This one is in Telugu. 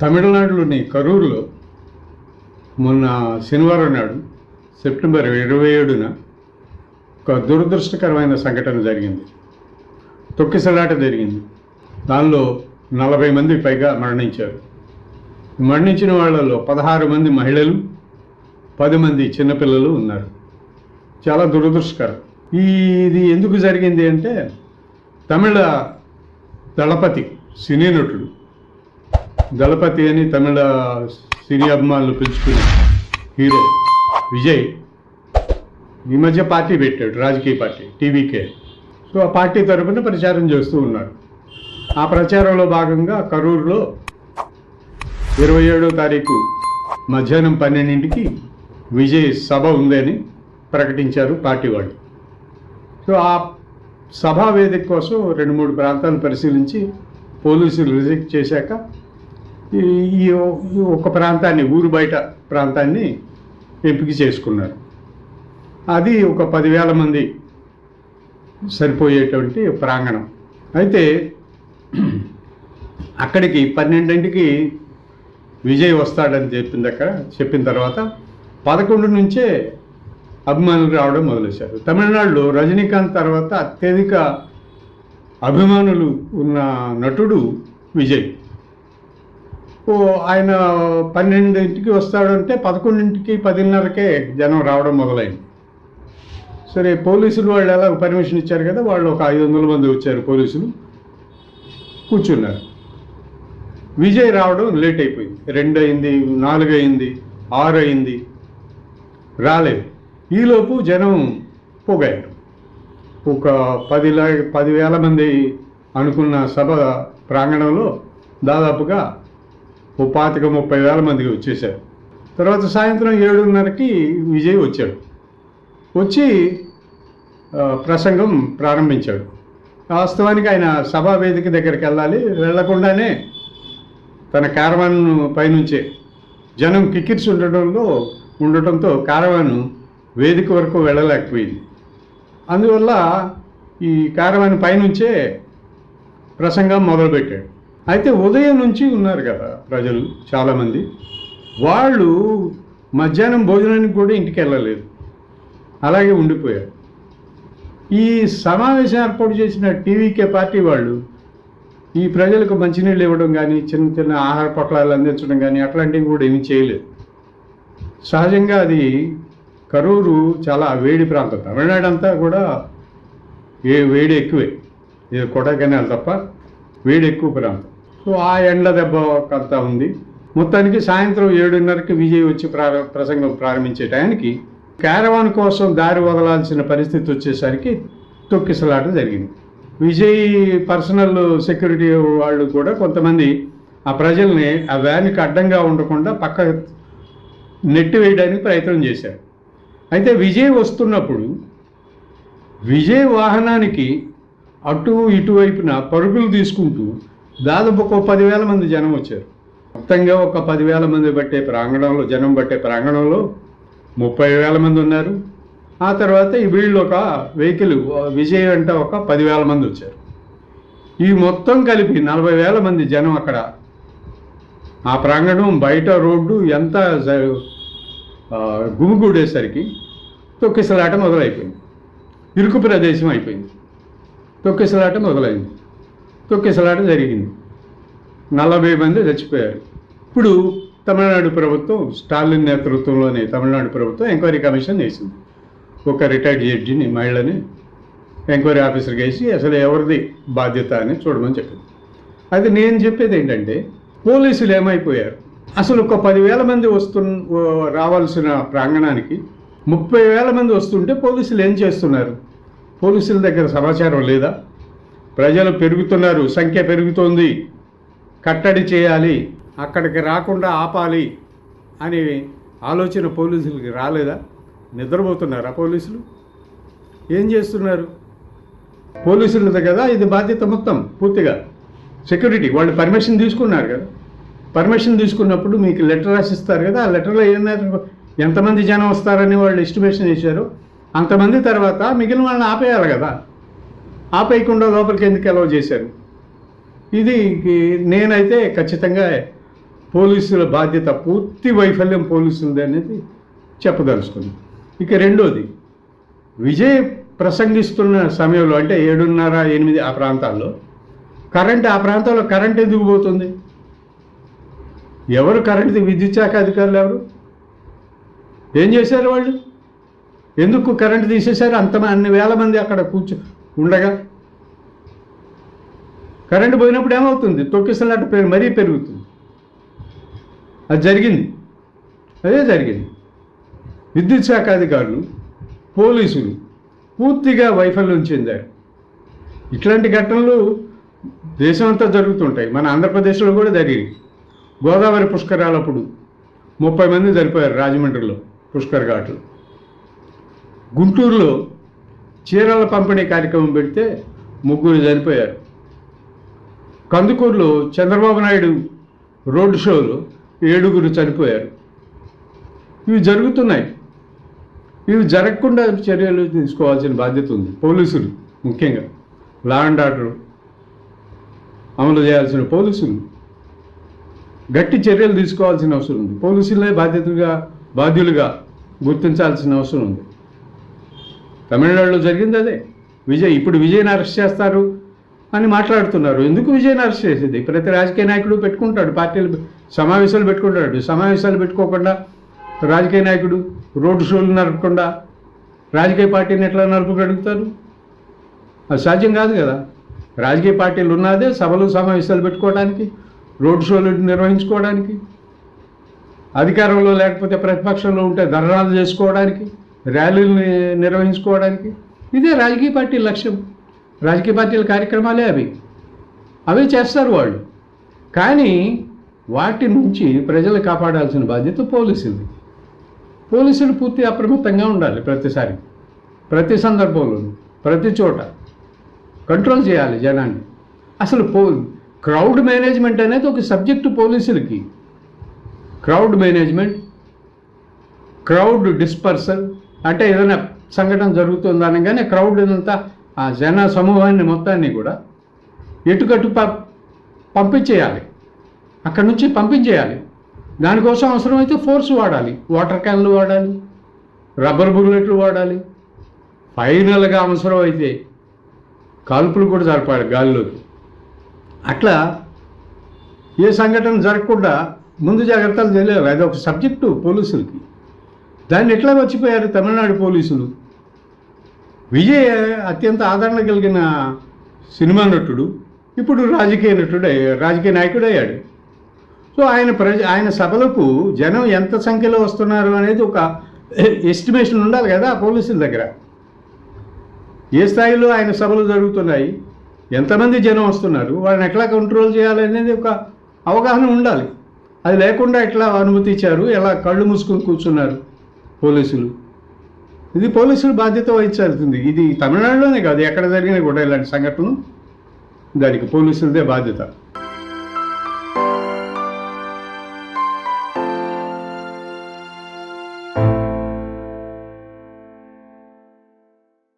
తమిళనాడులోని కరూరులో మొన్న శనివారం నాడు సెప్టెంబర్ 27న ఒక దురదృష్టకరమైన సంఘటన జరిగింది. తొక్కిసలాట జరిగింది. దానిలో 40 మంది పైగా మరణించారు. మరణించిన వాళ్ళలో 16 మంది మహిళలు, 10 మంది చిన్నపిల్లలు ఉన్నారు. చాలా దురదృష్టకరం. ఇది ఎందుకు జరిగింది అంటే, తమిళ దళపతి సినీ నటుడు, దళపతి అని తమిళ సినీ అభిమానులు పిలుచుకునే హీరో విజయ్ ఈ మధ్య పార్టీ పెట్టాడు, రాజకీయ పార్టీ టీవీకే. సో ఆ పార్టీ తరఫున ప్రచారం చేస్తూ ఉన్నాడు. ఆ ప్రచారంలో భాగంగా కరూరులో 27వ తారీఖు మధ్యాహ్నం 12ంటికి విజయ్ సభ ఉందని ప్రకటించారు పార్టీ వాళ్ళు. సో ఆ సభా వేదిక కోసం 2-3 ప్రాంతాలు పరిశీలించి పోలీసులు రిజెక్ట్ చేశాక ఈ ఒక ప్రాంతాన్ని, ఊరు బయట ప్రాంతాన్ని ఎంపిక చేసుకున్నారు. అది ఒక 10,000 మంది సరిపోయేటువంటి ప్రాంగణం. అయితే అక్కడికి 12ంటికి విజయ్ వస్తాడని చెప్పిన తర్వాత 11 నుంచే అభిమానులు రావడం మొదలెట్టారు. తమిళనాడులో రజనీకాంత్ తర్వాత అత్యధిక అభిమానులు ఉన్న నటుడు విజయ్. ఆయన 12ంటికి వస్తాడంటే 11ంటికి 10:30కే జనం రావడం మొదలైంది. సరే, పోలీసులు వాళ్ళు ఎలా పర్మిషన్ ఇచ్చారు కదా, వాళ్ళు ఒక 500 మంది వచ్చారు. పోలీసులు కూర్చున్నారు. విజయ్ రావడం లేట్ అయిపోయింది. 2 అయింది, 4 అయింది, 6 అయింది, రాలేదు. ఈలోపు జనం పోగారు. ఒక 10,000 మంది అనుకున్న సభ ప్రాంగణంలో దాదాపుగా 25,000-30,000 మందికి వచ్చేసారు. తర్వాత సాయంత్రం 7:30కి విజయ్ వచ్చాడు. వచ్చి ప్రసంగం ప్రారంభించాడు. వాస్తవానికి ఆయన సభా వేదిక దగ్గరికి వెళ్ళాలి. వెళ్లకుండానే తన కారవాన్ పైనుంచే జనం కిక్కిరిసి ఉండటంతో కారవాను వేదిక వరకు వెళ్ళలేకపోయింది. అందువల్ల ఈ కారవాన్ పైనుంచే ప్రసంగం మొదలుపెట్టాడు. అయితే ఉదయం నుంచి ఉన్నారు కదా ప్రజలు చాలామంది, వాళ్ళు మధ్యాహ్నం భోజనానికి కూడా ఇంటికి వెళ్ళలేదు, అలాగే ఉండిపోయారు. ఈ సమావేశం ఏర్పాటు చేసిన టీవీకే పార్టీ వాళ్ళు ఈ ప్రజలకు మంచినీళ్ళు ఇవ్వడం కానీ, చిన్న చిన్న ఆహార పొట్లాలు అందించడం కానీ అట్లాంటివి కూడా ఏమీ చేయలేదు. సహజంగా అది కరూరు చాలా వేడి ప్రాంతం. తమిళనాడు అంతా కూడా వేడి ఎక్కువే, ఇది కొడైకెనాల్ తప్ప వేడి ఎక్కువ ప్రాంతం. సో ఆ ఎండ దెబ్బ అంతా ఉంది. మొత్తానికి సాయంత్రం 7:30కి విజయ్ వచ్చి ప్రసంగం ప్రారంభించే టయానికి క్యారవాన్ కోసం దారి వదలాల్సిన పరిస్థితి వచ్చేసరికి తొక్కిసలాట జరిగింది. విజయ్ పర్సనల్ సెక్యూరిటీ వాళ్ళు కూడా కొంతమంది ఆ ప్రజల్ని ఆ వ్యాన్కి అడ్డంగా ఉండకుండా పక్క నెట్టి వేయడానికి ప్రయత్నం చేశారు. అయితే విజయ్ వస్తున్నప్పుడు విజయ్ వాహనానికి అటు ఇటువైపున పరుగులు తీసుకుంటూ దాదాపు ఒక 10,000 మంది జనం వచ్చారు. మొత్తంగా ఒక 10,000 మంది జనం పట్టే ప్రాంగణంలో 30,000 మంది ఉన్నారు. ఆ తర్వాత ఈ వీళ్ళు ఒక వెహికల్ విజయ్ అంటే ఒక 10,000 మంది వచ్చారు. ఈ మొత్తం కలిపి 40,000 మంది జనం అక్కడ. ఆ ప్రాంగణం బయట రోడ్డు ఎంత గుమిగూడేసరికి తొక్కిసలాట మొదలైపోయింది. ఇరుకు ప్రదేశం అయిపోయింది. తొక్కిసలాట మొదలైంది. తొక్కిసలాట జరిగింది. 40 మంది చచ్చిపోయారు. ఇప్పుడు తమిళనాడు ప్రభుత్వం, స్టాలిన్ నేతృత్వంలోని తమిళనాడు ప్రభుత్వం ఎంక్వైరీ కమిషన్ వేసింది. ఒక రిటైర్డ్ జడ్జిని, మహిళని ఎంక్వైరీ ఆఫీసర్కి వేసి అసలు ఎవరిది బాధ్యత అని చూడమని చెప్పింది. అయితే నేను చెప్పేది ఏంటంటే, పోలీసులు ఏమైపోయారు? అసలు ఒక 10,000 మంది రావాల్సిన ప్రాంగణానికి 30,000 మంది వస్తుంటే పోలీసులు ఏం చేస్తున్నారు? పోలీసుల దగ్గర సమాచారం లేదా? ప్రజలు పెరుగుతున్నారు, సంఖ్య పెరుగుతోంది, కట్టడి చేయాలి, అక్కడికి రాకుండా ఆపాలి అనే ఆలోచన పోలీసులకి రాలేదా? నిద్రపోతున్నారా పోలీసులు? ఏం చేస్తున్నారు? పోలీసులది కదా ఇది బాధ్యత మొత్తం పూర్తిగా. సెక్యూరిటీ వాళ్ళు పర్మిషన్ తీసుకున్నారు కదా. పర్మిషన్ తీసుకున్నప్పుడు మీకు లెటర్ రాసిస్తారు కదా. ఆ లెటర్లో ఎంతమంది జనం వస్తారని వాళ్ళు ఎస్టిమేషన్ చేశారు. అంతమంది తర్వాత మిగిలిన వాళ్ళని ఆపేయాలి కదా. ఆపేయకుండా లోపలికి ఎందుకు అలౌ చేశారు? ఇది నేనైతే ఖచ్చితంగా పోలీసుల బాధ్యత, పూర్తి వైఫల్యం పోలీసులది అనేది చెప్పదలుచుకుంది. ఇక రెండోది, విజయ్ ప్రసంగిస్తున్న సమయంలో అంటే 7:30, 8 ఆ ప్రాంతాల్లో ఆ ప్రాంతాల్లో కరెంట్ ఎందుకు పోతుంది? ఎవరు కరెంట్? విద్యుత్ శాఖ అధికారులు ఎవరు? ఏం చేశారు వాళ్ళు? ఎందుకు కరెంట్ తీసేశారు? అన్ని వేల మంది అక్కడ ఉండగా కరెంటు పోయినప్పుడు ఏమవుతుంది? తొక్కిసలాట మరీ పెరుగుతుంది. అది జరిగింది. అదే జరిగింది. విద్యుత్ శాఖ అధికారులు, పోలీసులు పూర్తిగా వైఫల్యం చెందారు. ఇట్లాంటి ఘటనలు దేశమంతా జరుగుతుంటాయి. మన ఆంధ్రప్రదేశ్లో కూడా జరిగింది. గోదావరి పుష్కరాలప్పుడు 30 మంది చనిపోయారు రాజమండ్రిలో పుష్కర్ ఘాట్లో. గుంటూరులో చీరల పంపిణీ కార్యక్రమం పెడితే 3 చనిపోయారు. కందుకూరులో చంద్రబాబు నాయుడు రోడ్డు షోలో 7 చనిపోయారు. ఇవి జరుగుతున్నాయి. ఇవి జరగకుండా చర్యలు తీసుకోవాల్సిన బాధ్యత ఉంది పోలీసులు. ముఖ్యంగా లా అండ్ ఆర్డర్ అమలు చేయాల్సిన పోలీసులు గట్టి చర్యలు తీసుకోవాల్సిన అవసరం ఉంది. పోలీసులనే బాధ్యులుగా గుర్తించాల్సిన అవసరం ఉంది. తమిళనాడులో జరిగింది అదే. ఇప్పుడు విజయ్ని అరెస్ట్ చేస్తారు అని మాట్లాడుతున్నారు. ఎందుకు విజయ్ని అరెస్ట్ చేసేది? ప్రతి రాజకీయ నాయకుడు పెట్టుకుంటాడు, పార్టీలు సమావేశాలు పెట్టుకుంటాడు. సమావేశాలు పెట్టుకోకుండా రాజకీయ నాయకుడు రోడ్డు షోలు నడపకుండా రాజకీయ పార్టీని ఎట్లా నడపగలుగుతారు? అది సాధ్యం కాదు కదా. రాజకీయ పార్టీలు ఉన్నదే సభలు సమావేశాలు పెట్టుకోవడానికి, రోడ్డు షోలు నిర్వహించుకోవడానికి, అధికారంలో లేకపోతే ప్రతిపక్షంలో ఉంటే ధర్నాలు చేసుకోవడానికి, ర్యాలీలు నిర్వహించుకోవడానికి. ఇదే రాజకీయ పార్టీల లక్ష్యం. రాజకీయ పార్టీల కార్యక్రమాలే అవే చేస్తారు వాళ్ళు. కానీ వాటి నుంచి ప్రజలు కాపాడాల్సిన బాధ్యత పోలీసులది. పోలీసులు పూర్తి అప్రమత్తంగా ఉండాలి. ప్రతిసారి, ప్రతి సందర్భంలో, ప్రతి చోట కంట్రోల్ చేయాలి జనాన్ని. అసలు క్రౌడ్ మేనేజ్మెంట్ అనేది ఒక సబ్జెక్టు పోలీసులకి. క్రౌడ్ మేనేజ్మెంట్, క్రౌడ్ డిస్పర్సల్ అంటే ఏదైనా సంఘటన జరుగుతుంది అనగానే క్రౌడ్ అంతా, ఆ జన సమూహాన్ని మొత్తాన్ని కూడా ఎటుకట్టు పంపించేయాలి. అక్కడి నుంచి పంపించేయాలి. దానికోసం అవసరమైతే ఫోర్స్ వాడాలి, వాటర్ క్యాన్లు వాడాలి, రబ్బర్ బుల్లెట్లు వాడాలి. ఫైనల్గా అవసరం అయితే కాల్పులు కూడా జరపాలి గాలిలోకి. అట్లా ఏ సంఘటన జరగకుండా ముందు జాగ్రత్తలు తెలియాలి. అది ఒక సబ్జెక్టు పోలీసులకి. దాన్ని ఎట్లా మర్చిపోయారు తమిళనాడు పోలీసులు? విజయ్ అత్యంత ఆదరణ కలిగిన సినిమా నటుడు, ఇప్పుడు రాజకీయ నాయకుడు అయ్యాడు. సో ఆయన సభలకు జనం ఎంత సంఖ్యలో వస్తున్నారు అనేది ఒక ఎస్టిమేషన్ ఉండాలి కదా పోలీసుల దగ్గర. ఏ స్థాయిలో ఆయన సభలు జరుగుతున్నాయి, ఎంతమంది జనం వస్తున్నారు, వాళ్ళని ఎట్లా కంట్రోల్ చేయాలనేది ఒక అవగాహన ఉండాలి. అది లేకుండా ఎట్లా అనుమతి ఇచ్చారు, ఎలా కళ్ళు మూసుకొని కూర్చున్నారు పోలీసులు? ఇది పోలీసులు బాధ్యత వహించాల్సింది. ఇది తమిళనాడులోనే కాదు, ఎక్కడ జరిగినా కూడా ఇలాంటి సంఘటనలు దానికి పోలీసులదే బాధ్యత.